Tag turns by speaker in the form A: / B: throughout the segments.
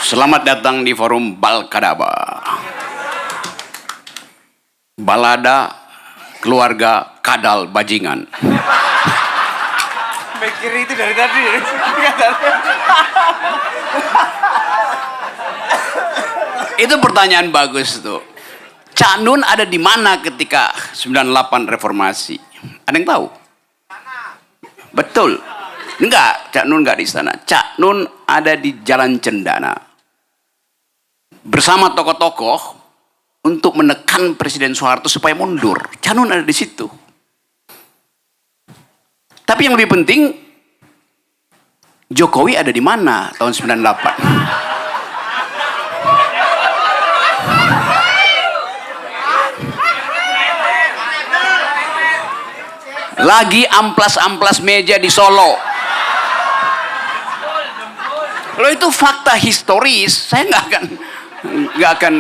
A: Selamat datang di forum Balkadaba. Balada keluarga kadal bajingan.
B: Mikir itu dari tadi.
A: Itu pertanyaan bagus tuh. Cak Nun ada di mana ketika 98 reformasi? Ada yang tahu? Betul. Enggak, Cak Nun enggak di sana. Cak Nun ada di Jalan Cendana. Bersama tokoh-tokoh untuk menekan Presiden Soeharto supaya mundur. Cak Nun ada di situ. Tapi yang lebih penting, Jokowi ada di mana tahun 98? Lagi amplas-amplas meja di Solo. Lo itu fakta historis. Saya nggak akan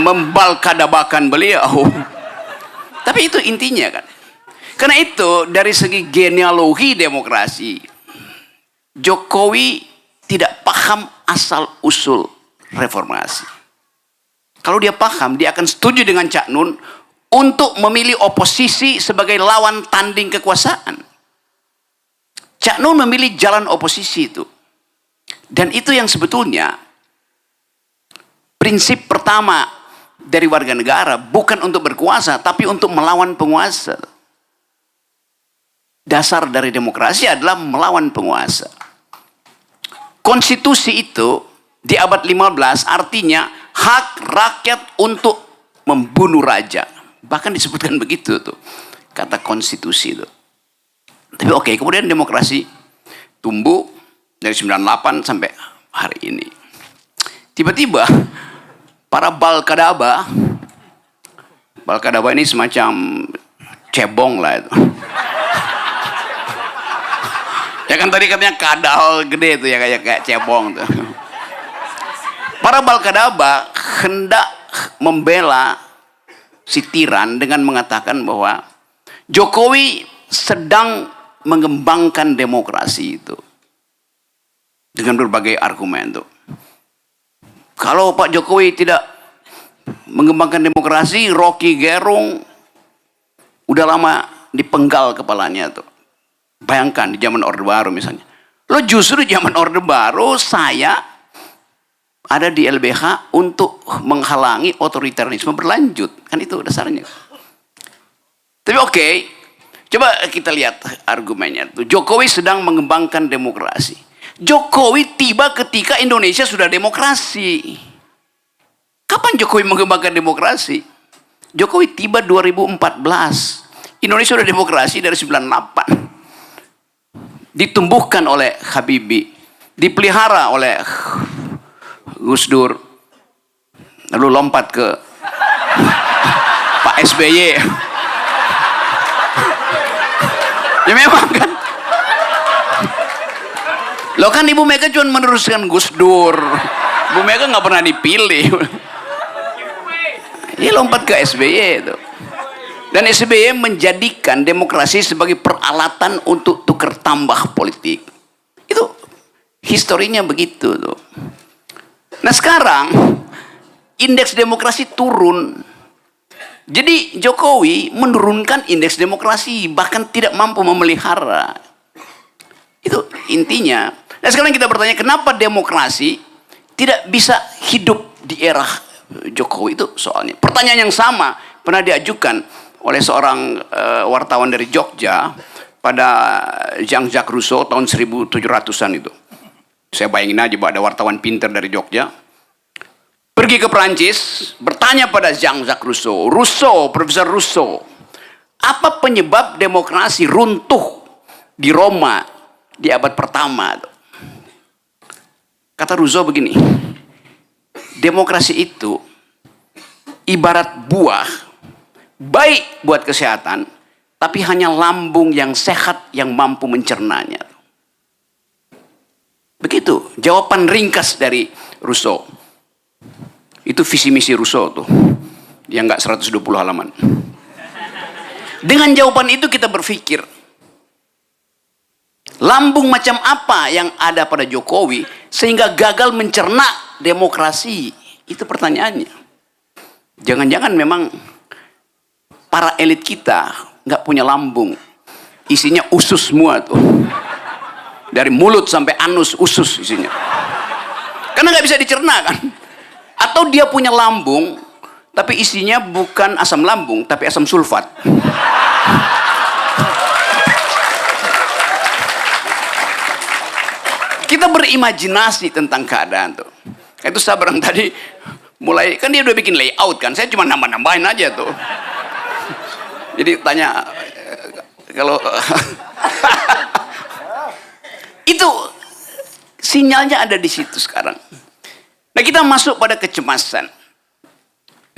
A: membalkadabakan beliau. Tapi itu intinya kan. Karena itu dari segi genealogi demokrasi, Jokowi tidak paham asal usul reformasi. Kalau dia paham, dia akan setuju dengan Cak Nun untuk memilih oposisi sebagai lawan tanding kekuasaan. Cak Nun memilih jalan oposisi itu. Dan itu yang sebetulnya prinsip pertama dari warga negara, bukan untuk berkuasa, tapi untuk melawan penguasa. Dasar dari demokrasi adalah melawan penguasa. Konstitusi itu di abad 15 artinya hak rakyat untuk membunuh raja. Bahkan disebutkan begitu tuh kata konstitusi itu. Tapi oke, kemudian demokrasi tumbuh dari 98 sampai hari ini. Tiba-tiba para Balkadaba ini semacam cebong lah itu. Ya kan tadi katanya kadal gede tuh ya, kayak cebong tuh. Para Balkadaba hendak membela si tiran dengan mengatakan bahwa Jokowi sedang mengembangkan demokrasi itu dengan berbagai argumen tuh. Kalau Pak Jokowi tidak mengembangkan demokrasi, Rocky Gerung udah lama dipenggal kepalanya tuh. Bayangkan di zaman Orde Baru misalnya. Lo justru di zaman Orde Baru saya ada di LBH untuk menghalangi otoritarisme berlanjut. Kan itu dasarnya. Tapi oke, coba kita lihat argumennya. Jokowi sedang mengembangkan demokrasi. Jokowi tiba ketika Indonesia sudah demokrasi. Kapan Jokowi mengembangkan demokrasi? Jokowi tiba 2014. Indonesia sudah demokrasi dari 98. Ditumbuhkan oleh Habibie. Dipelihara oleh Gus Dur, lalu lompat ke Pak SBY. Ya memang kan. Lo kan Ibu Mega cuma meneruskan Gus Dur. Ibu Mega nggak pernah dipilih. Dia lompat ke SBY itu. Dan SBY menjadikan demokrasi sebagai peralatan untuk tukar tambah politik. Itu historinya begitu tuh. Nah sekarang indeks demokrasi turun. Jadi Jokowi menurunkan indeks demokrasi, bahkan tidak mampu memelihara. Itu intinya. Nah sekarang kita bertanya, kenapa demokrasi tidak bisa hidup di era Jokowi? Itu soalnya. Pertanyaan yang sama pernah diajukan oleh seorang wartawan dari Jogja pada Jean-Jacques Rousseau tahun 1700-an itu. Saya bayangin aja bahwa ada wartawan pintar dari Jogja pergi ke Perancis, bertanya pada Jean-Jacques Rousseau, Profesor Rousseau, apa penyebab demokrasi runtuh di Roma di abad pertama? Kata Rousseau begini, demokrasi itu ibarat buah, baik buat kesehatan, tapi hanya lambung yang sehat yang mampu mencernanya. Begitu jawaban ringkas dari Rousseau. Itu visi misi Rousseau tuh, yang nggak 120 halaman. Dengan jawaban itu kita berpikir, Lambung macam apa yang ada pada Jokowi sehingga gagal mencerna demokrasi? Itu pertanyaannya. Jangan-jangan memang para elit kita nggak punya lambung, isinya usus semua tuh, dari mulut sampai anus usus isinya, karena nggak bisa dicerna kan. Atau dia punya lambung tapi isinya bukan asam lambung tapi asam sulfat. Kita berimajinasi tentang keadaan tuh. Itu Sabrang tadi mulai, kan dia udah bikin layout kan, saya cuma nambah-nambahin aja tuh. Jadi tanya kalau itu sinyalnya ada di situ sekarang. Nah, kita masuk pada kecemasan.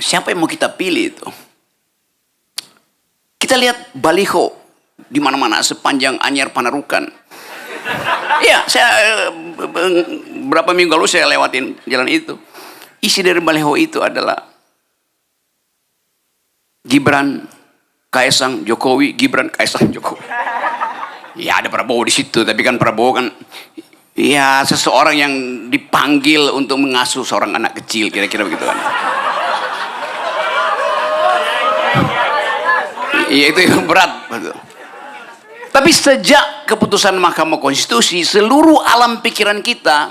A: Siapa yang mau kita pilih itu? Kita lihat baliho di mana-mana sepanjang Anyar Panarukan. Iya, saya berapa minggu lalu saya lewatin jalan itu. Isi dari baliho itu adalah Gibran, Kaisang, Jokowi, Gibran, Kaisang, Jokowi. Ya ada Prabowo di situ, tapi kan Prabowo kan ya seseorang yang dipanggil untuk mengasuh seorang anak kecil, kira-kira begitu kan. Iya itu yang berat, betul. Tapi sejak keputusan Mahkamah Konstitusi, seluruh alam pikiran kita,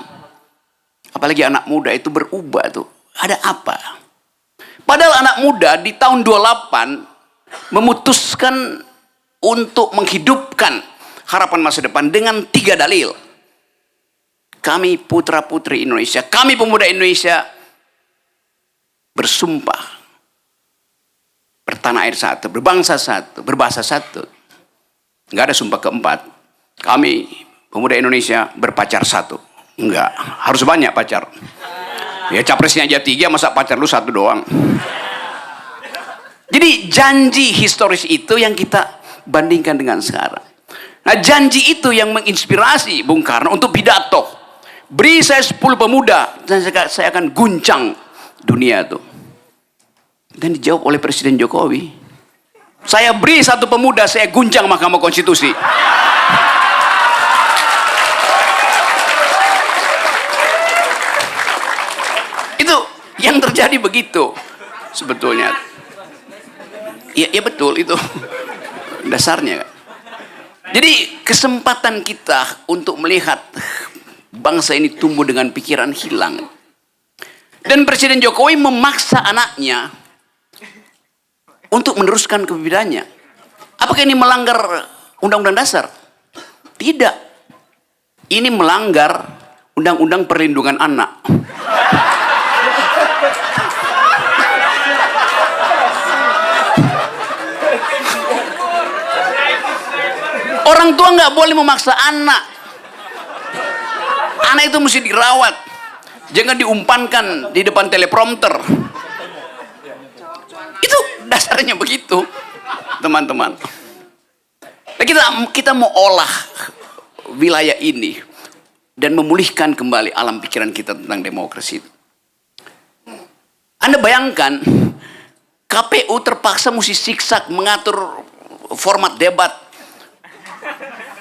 A: apalagi anak muda itu berubah tuh. Ada apa? Padahal anak muda di tahun 28 memutuskan untuk menghidupkan harapan masa depan dengan 3 dalil. Kami putra-putri Indonesia, kami pemuda Indonesia bersumpah bertanah air satu, berbangsa satu, berbahasa satu. Enggak ada sumpah keempat. Kami pemuda Indonesia berpacar satu. Enggak, harus banyak pacar. Ya capresnya aja 3, masa pacar lu 1 doang. Jadi janji historis itu yang kita bandingkan dengan sekarang. Nah janji itu yang menginspirasi Bung Karno untuk pidato. Beri saya 10 pemuda dan saya akan guncang dunia itu. Dan dijawab oleh Presiden Jokowi. Saya beri 1 pemuda, saya guncang Mahkamah Konstitusi. Itu yang terjadi begitu sebetulnya. Ya betul itu dasarnya. Jadi kesempatan kita untuk melihat bangsa ini tumbuh dengan pikiran hilang. Dan Presiden Jokowi memaksa anaknya untuk meneruskan kepemimpinannya. Apakah ini melanggar Undang-Undang Dasar? Tidak. Ini melanggar Undang-Undang Perlindungan Anak. Orang tua nggak boleh memaksa anak. Anak itu mesti dirawat. Jangan diumpankan di depan teleprompter. Itu dasarnya begitu, teman-teman. Nah, kita mau olah wilayah ini dan memulihkan kembali alam pikiran kita tentang demokrasi itu. Anda bayangkan KPU terpaksa mesti siksak mengatur format debat.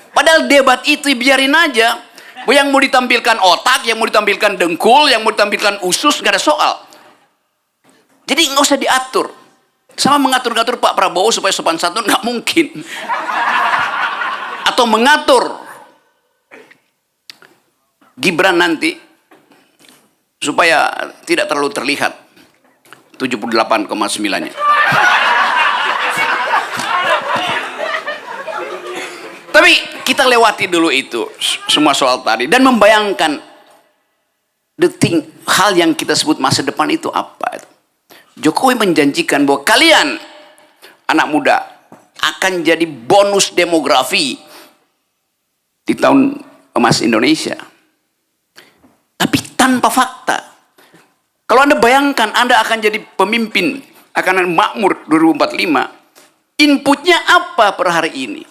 A: Padahal debat itu biarin aja. Yang mau ditampilkan otak, yang mau ditampilkan dengkul, yang mau ditampilkan usus, nggak ada soal. Jadi nggak usah diatur. Sama mengatur-ngatur Pak Prabowo supaya sopan santun nggak mungkin. Atau mengatur Gibran nanti supaya tidak terlalu terlihat 78,9-nya. Tapi kita lewati dulu itu semua soal tadi dan membayangkan hal yang kita sebut masa depan itu apa. Jokowi menjanjikan bahwa kalian anak muda akan jadi bonus demografi di tahun emas Indonesia. Tapi tanpa fakta. Kalau Anda bayangkan Anda akan jadi pemimpin, akan makmur 2045, inputnya apa per hari ini?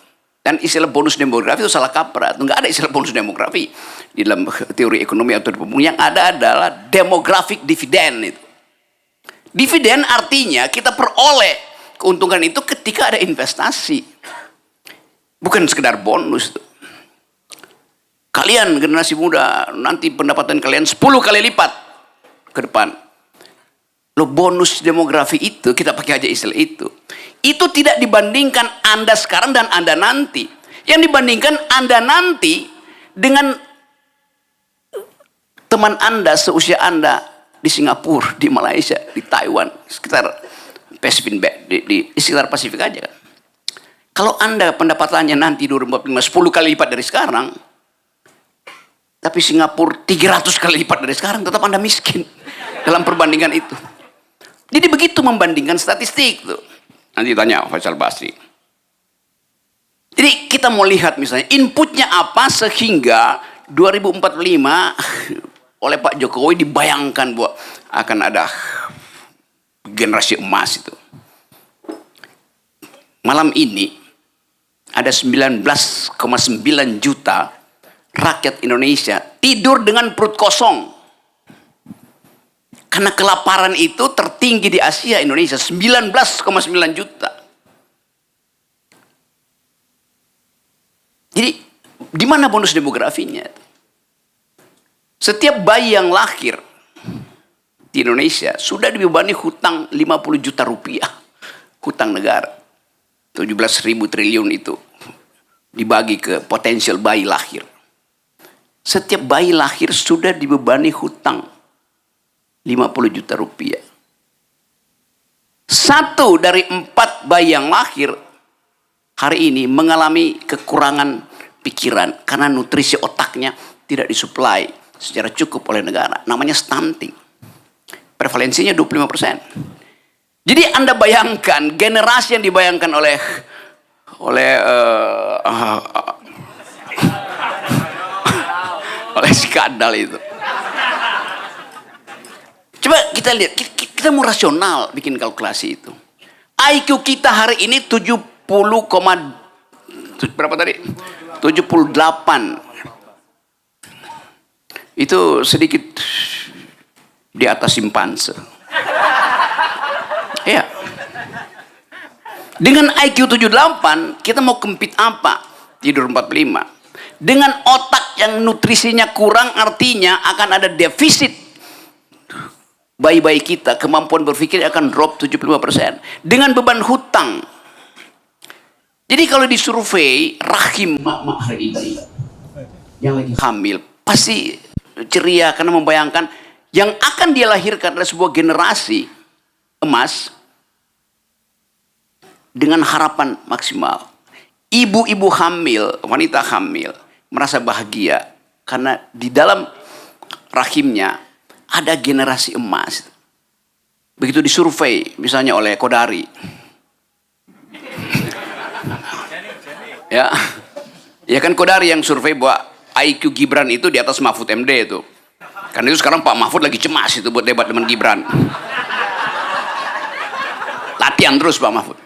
A: Dan istilah bonus demografi itu salah kaprah. Nggak ada istilah bonus demografi di dalam teori ekonomi atau pembangunan. Yang ada adalah demographic dividend itu. Dividen artinya kita peroleh keuntungan itu ketika ada investasi. Bukan sekedar bonus. Kalian generasi muda, nanti pendapatan kalian 10 kali lipat ke depan. Lo bonus demografi itu, kita pakai aja istilah itu tidak dibandingkan Anda sekarang dan Anda nanti. Yang dibandingkan Anda nanti dengan teman Anda seusia Anda di Singapura, di Malaysia, di Taiwan, sekitar Pasifik, di sekitar Pasifik aja kan. Kalau Anda pendapatannya nanti 2045 10 kali lipat dari sekarang, tapi Singapura 300 kali lipat dari sekarang, tetap Anda miskin dalam perbandingan itu. Jadi begitu membandingkan statistik tuh. Nanti tanya Faisal Basri. Jadi kita mau lihat misalnya inputnya apa sehingga 2045 oleh Pak Jokowi dibayangkan bahwa akan ada generasi emas itu. Malam ini ada 19,9 juta rakyat Indonesia tidur dengan perut kosong. Karena kelaparan itu tertinggi di Asia, Indonesia 19,9 juta. Jadi di mana bonus demografinya? Setiap bayi yang lahir di Indonesia sudah dibebani hutang 50 juta rupiah. Hutang negara. 17.000 triliun itu dibagi ke potensial bayi lahir. Setiap bayi lahir sudah dibebani hutang 50 juta rupiah. 1 dari 4 bayi yang lahir hari ini mengalami kekurangan pikiran karena nutrisi otaknya tidak disuplai secara cukup oleh negara. Namanya stunting. Prevalensinya 25%. Jadi Anda bayangkan generasi yang dibayangkan oleh si kadal itu. Coba kita lihat, kita mau rasional bikin kalkulasi itu. IQ kita hari ini 70, berapa tadi? 78. Itu sedikit di atas simpanse. Ya. Dengan IQ 78, kita mau compete apa? Tidur 45. Dengan otak yang nutrisinya kurang, artinya akan ada defisit. Bayi-bayi kita, kemampuan berpikir akan drop 75%. Dengan beban hutang. Jadi kalau disurvei, rahim mak-mak hari ini yang lagi hamil, pasti ceria karena membayangkan yang akan dia lahirkan adalah sebuah generasi emas dengan harapan maksimal. Ibu-ibu hamil, wanita hamil, merasa bahagia karena di dalam rahimnya ada generasi emas. Begitu disurvei misalnya oleh Kodari. Ya. Ya kan Kodari yang survei bahwa IQ Gibran itu di atas Mahfud MD itu. Karena itu sekarang Pak Mahfud lagi cemas itu buat debat dengan Gibran. Latihan terus Pak Mahfud.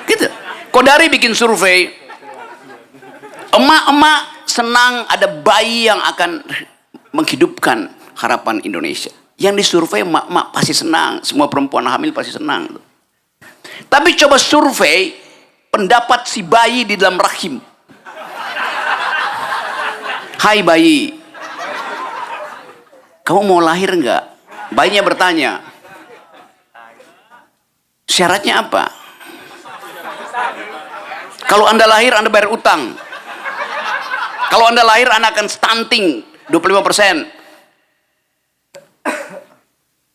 A: Gitu. Kodari bikin survei. Emak-emak senang ada bayi yang akan menghidupkan harapan Indonesia. Yang disurvei emak-emak pasti senang. Semua perempuan hamil pasti senang. Tapi coba survei pendapat si bayi di dalam rahim. Hai bayi, kamu mau lahir enggak? Bayinya bertanya. Syaratnya apa? Kalau Anda lahir, Anda bayar utang. Kalau Anda lahir, Anda akan stunting 25%.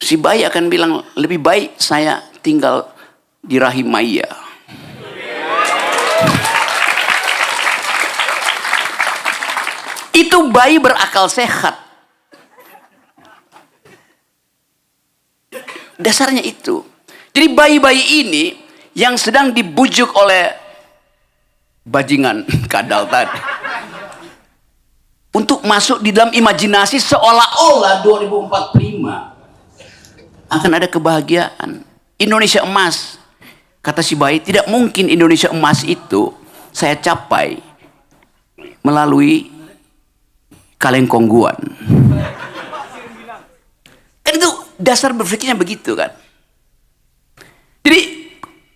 A: Si bayi akan bilang, lebih baik saya tinggal di rahim Maya. Itu bayi berakal sehat. Dasarnya itu. Jadi bayi-bayi ini yang sedang dibujuk oleh bajingan kadal tadi untuk masuk di dalam imajinasi seolah-olah 2045 akan ada kebahagiaan. Indonesia emas. Kata si bayi, tidak mungkin Indonesia emas itu saya capai melalui kaleng kongguan. Kan itu dasar berpikirnya begitu kan. Jadi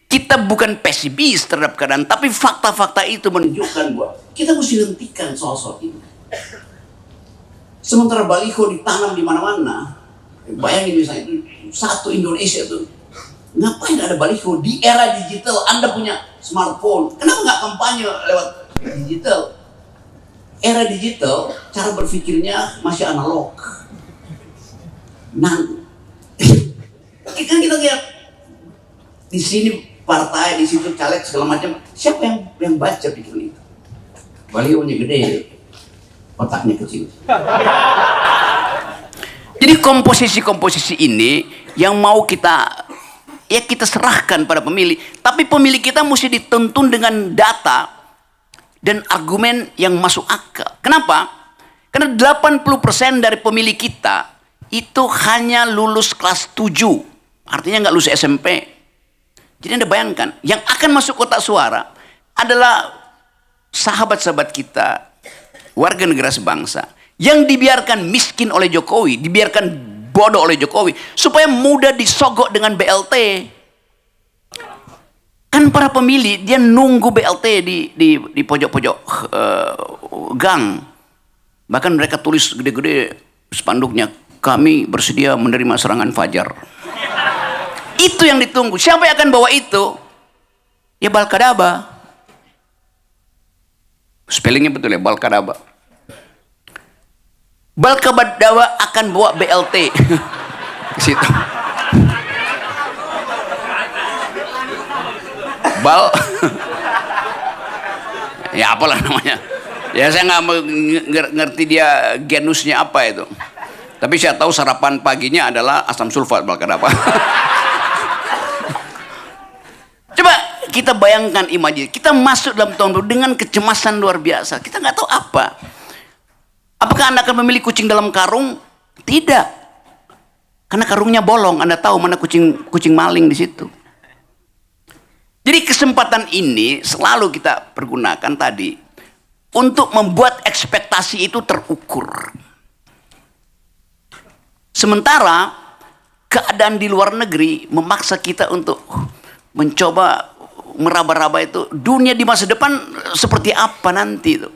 A: kita kita bukan pesimis terhadap keadaan, tapi fakta-fakta itu menunjukkan bahwa kita mesti hentikan soal-soal ini. Sementara baliho ditanam di mana-mana, bayangin misalnya itu satu Indonesia tuh, ngapain ada baliho di era digital? Anda punya smartphone, kenapa nggak kampanye lewat digital? Era digital, cara berpikirnya masih analog. Nah, kan kita lihat di sini partai, di situ caleg segala macam. Siapa yang baca pikiran itu? Balihonya gede, otaknya kecil. Jadi komposisi-komposisi ini yang mau kita serahkan pada pemilih. Tapi pemilih kita mesti dituntun dengan data dan argumen yang masuk akal. Kenapa? Karena 80% dari pemilih kita itu hanya lulus kelas 7. Artinya nggak lulus SMP. Jadi Anda bayangkan, yang akan masuk kotak suara adalah sahabat-sahabat kita, warga negara sebangsa, yang dibiarkan miskin oleh Jokowi, dibiarkan bodoh oleh Jokowi, supaya mudah disogok dengan BLT. Kan para pemilih, dia nunggu BLT di pojok-pojok gang. Bahkan mereka tulis gede-gede spanduknya, kami bersedia menerima serangan fajar. Itu yang ditunggu. Siapa yang akan bawa itu? Ya Balkadaba. Spellingnya betul ya, Balkadaba. Balkadaba akan bawa BLT ke situ. Ya apalah namanya. Ya saya nggak ngerti dia genusnya apa itu. Tapi saya tahu sarapan paginya adalah asam sulfat Balkadaba. Coba kita bayangkan imajinasi, kita masuk dalam tahun baru dengan kecemasan luar biasa. Kita nggak tahu apa. Apakah Anda akan memilih kucing dalam karung? Tidak. Karena karungnya bolong, Anda tahu mana kucing maling di situ. Jadi kesempatan ini selalu kita pergunakan tadi untuk membuat ekspektasi itu terukur. Sementara keadaan di luar negeri memaksa kita untuk mencoba meraba-raba itu dunia di masa depan seperti apa nanti itu.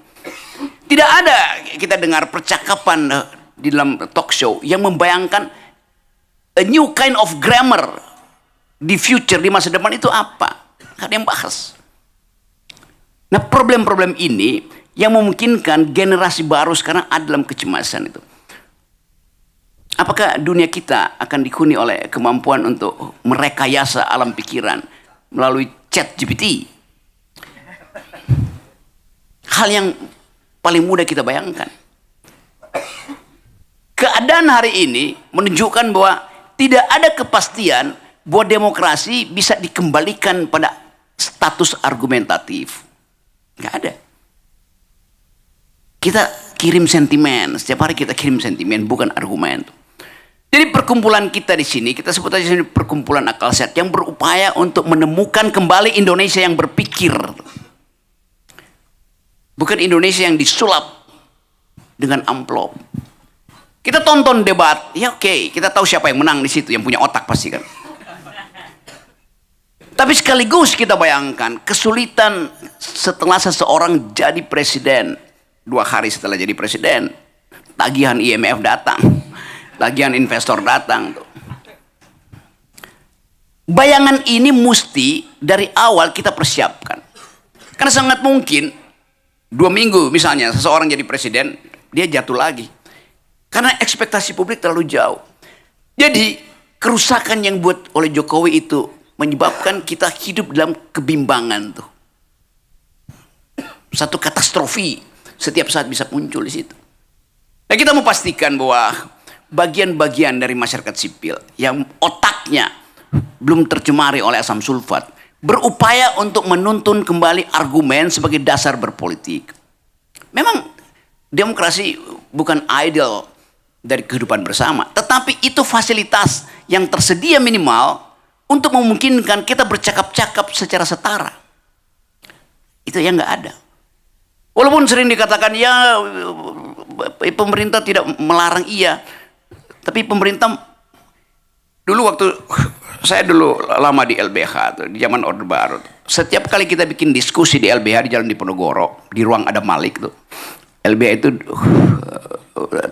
A: Tidak ada kita dengar percakapan di dalam talk show yang membayangkan a new kind of grammar di future, di masa depan itu apa. Gak ada yang bahas. Nah problem-problem ini yang memungkinkan generasi baru sekarang ada dalam kecemasan itu. Apakah dunia kita akan dihuni oleh kemampuan untuk merekayasa alam pikiran melalui chat GPT? Hal yang paling mudah kita bayangkan. Keadaan hari ini menunjukkan bahwa tidak ada kepastian bahwa demokrasi bisa dikembalikan pada status argumentatif. Nggak ada. Kita kirim sentimen, setiap hari kita kirim sentimen, bukan argumen. Jadi perkumpulan kita di sini, kita sebut aja perkumpulan akal sehat yang berupaya untuk menemukan kembali Indonesia yang berpikir. Bukan Indonesia yang disulap dengan amplop. Kita tonton debat, ya oke, kita tahu siapa yang menang di situ, yang punya otak pasti kan. Tapi sekaligus kita bayangkan kesulitan setelah seseorang jadi presiden. 2 hari setelah jadi presiden, tagihan IMF datang, tagihan investor datang. Bayangan ini mesti dari awal kita persiapkan. Karena sangat mungkin 2 minggu misalnya seseorang jadi presiden, dia jatuh lagi. Karena ekspektasi publik terlalu jauh. Jadi kerusakan yang buat oleh Jokowi itu menyebabkan kita hidup dalam kebimbangan tuh. Satu katastrofi setiap saat bisa muncul di situ. Nah, kita mau pastikan bahwa bagian-bagian dari masyarakat sipil yang otaknya belum tercemari oleh asam sulfat berupaya untuk menuntun kembali argumen sebagai dasar berpolitik. Memang demokrasi bukan ideal dari kehidupan bersama, tetapi itu fasilitas yang tersedia minimal untuk memungkinkan kita bercakap-cakap secara setara. Itu yang nggak ada. Walaupun sering dikatakan ya pemerintah tidak melarang, iya, tapi pemerintah dulu waktu saya dulu lama di LBH tuh, di zaman Orde Baru. Setiap kali kita bikin diskusi di LBH di Jalan Diponegoro, di ruang Adam Malik tuh. LBH itu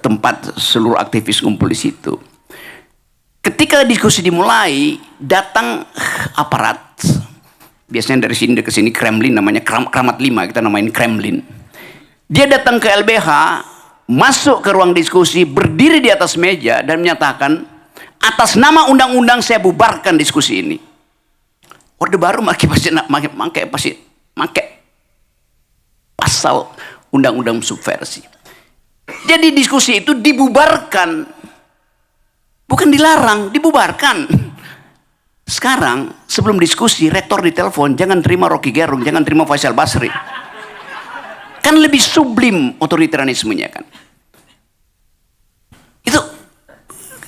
A: tempat seluruh aktivis ngumpul di situ. Ketika diskusi dimulai, datang aparat. Biasanya dari sini ke sini Kremlin, namanya Kramat 5, kita namain Kremlin. Dia datang ke LBH, masuk ke ruang diskusi, berdiri di atas meja dan menyatakan, atas nama undang-undang saya bubarkan diskusi ini. Orde Baru pakai pasal undang-undang subversi. Jadi diskusi itu dibubarkan, bukan dilarang, dibubarkan. Sekarang sebelum diskusi, rektor ditelepon, jangan terima Rocky Gerung, jangan terima Faisal Basri. Kan lebih sublim otoritarianismenya kan.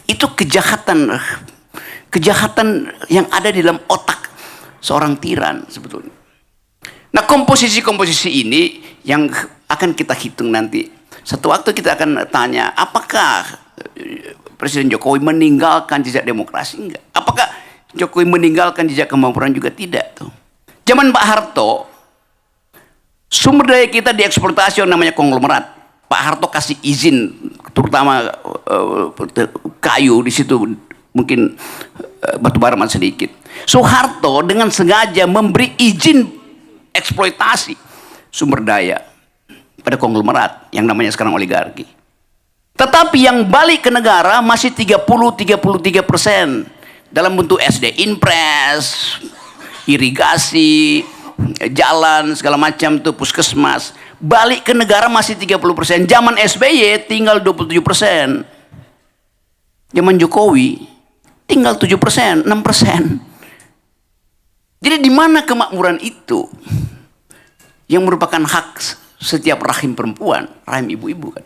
A: Itu kejahatan yang ada di dalam otak seorang tiran sebetulnya. Nah, komposisi ini yang akan kita hitung nanti. Satu waktu kita akan tanya, apakah Presiden Jokowi meninggalkan jejak demokrasi? Enggak. Apakah Jokowi meninggalkan jejak kemampuan? Juga tidak tuh. Zaman Pak Harto, sumber daya kita dieksploitasi yang namanya konglomerat. Pak Harto kasih izin, terutama kayu di situ, mungkin batu bara masih sedikit. Soeharto dengan sengaja memberi izin eksploitasi sumber daya pada konglomerat yang namanya sekarang oligarki. Tetapi yang balik ke negara masih 33% dalam bentuk SD Impres, irigasi, jalan segala macam tuh, puskesmas. Balik ke negara masih 30%. Zaman SBY tinggal 27%. Zaman Jokowi tinggal 7%, 6%. Jadi di mana kemakmuran itu yang merupakan hak setiap rahim perempuan, rahim ibu-ibu kan.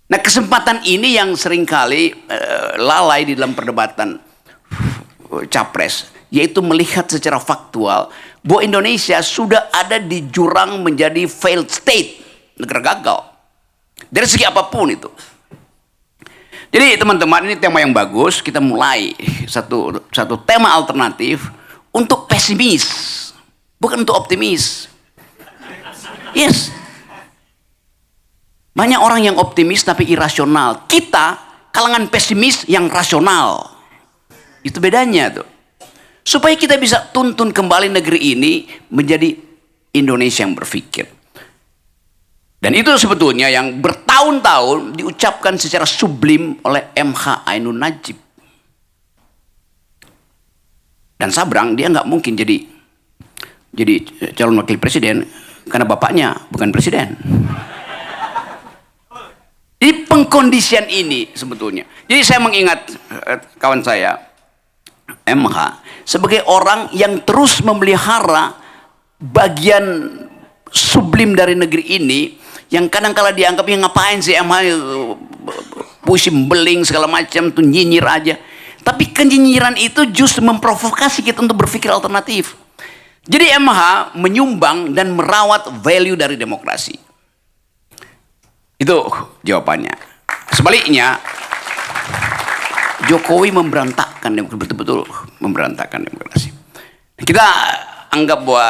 A: Nah, kesempatan ini yang seringkali lalai di dalam perdebatan capres, yaitu melihat secara faktual bahwa Indonesia sudah ada di jurang menjadi failed state, negara gagal dari segi apapun itu. Jadi teman-teman, ini tema yang bagus. Kita mulai satu tema alternatif untuk pesimis, bukan untuk optimis. Yes, banyak orang yang optimis tapi irasional. Kita kalangan pesimis yang rasional. Itu bedanya tuh. Supaya kita bisa tuntun kembali negeri ini menjadi Indonesia yang berpikir. Dan itu sebetulnya yang bertahun-tahun diucapkan secara sublim oleh MH Ainun Najib. Dan Sabrang dia nggak mungkin jadi calon wakil presiden karena bapaknya bukan presiden. Di pengkondisian ini sebetulnya. Jadi saya mengingat kawan saya MH sebagai orang yang terus memelihara bagian sublim dari negeri ini yang kadang-kala dianggapnya ngapain sih MH puisi beling segala macam tuh, nyinyir aja. Tapi kenyinyiran itu justru memprovokasi kita untuk berpikir alternatif. Jadi MH menyumbang dan merawat value dari demokrasi. Itu jawabannya. Sebaliknya Jokowi memberantakkan demokrasi, betul-betul memberantakkan demokrasi. Kita anggap bahwa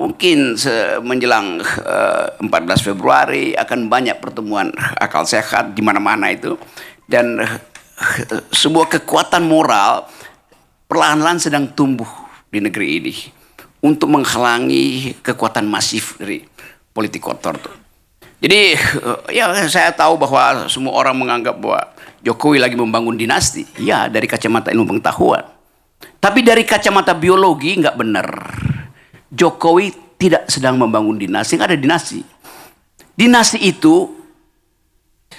A: mungkin menjelang 14 Februari akan banyak pertemuan akal sehat di mana-mana itu, dan sebuah kekuatan moral perlahan-lahan sedang tumbuh di negeri ini untuk menghalangi kekuatan masif dari politik kotor tuh. Jadi ya saya tahu bahwa semua orang menganggap bahwa Jokowi lagi membangun dinasti. Ya, dari kacamata ilmu pengetahuan. Tapi dari kacamata biologi nggak benar. Jokowi tidak sedang membangun dinasti, nggak ada dinasti. Dinasti itu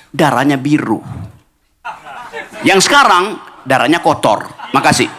A: darahnya biru. Yang sekarang darahnya kotor. Makasih.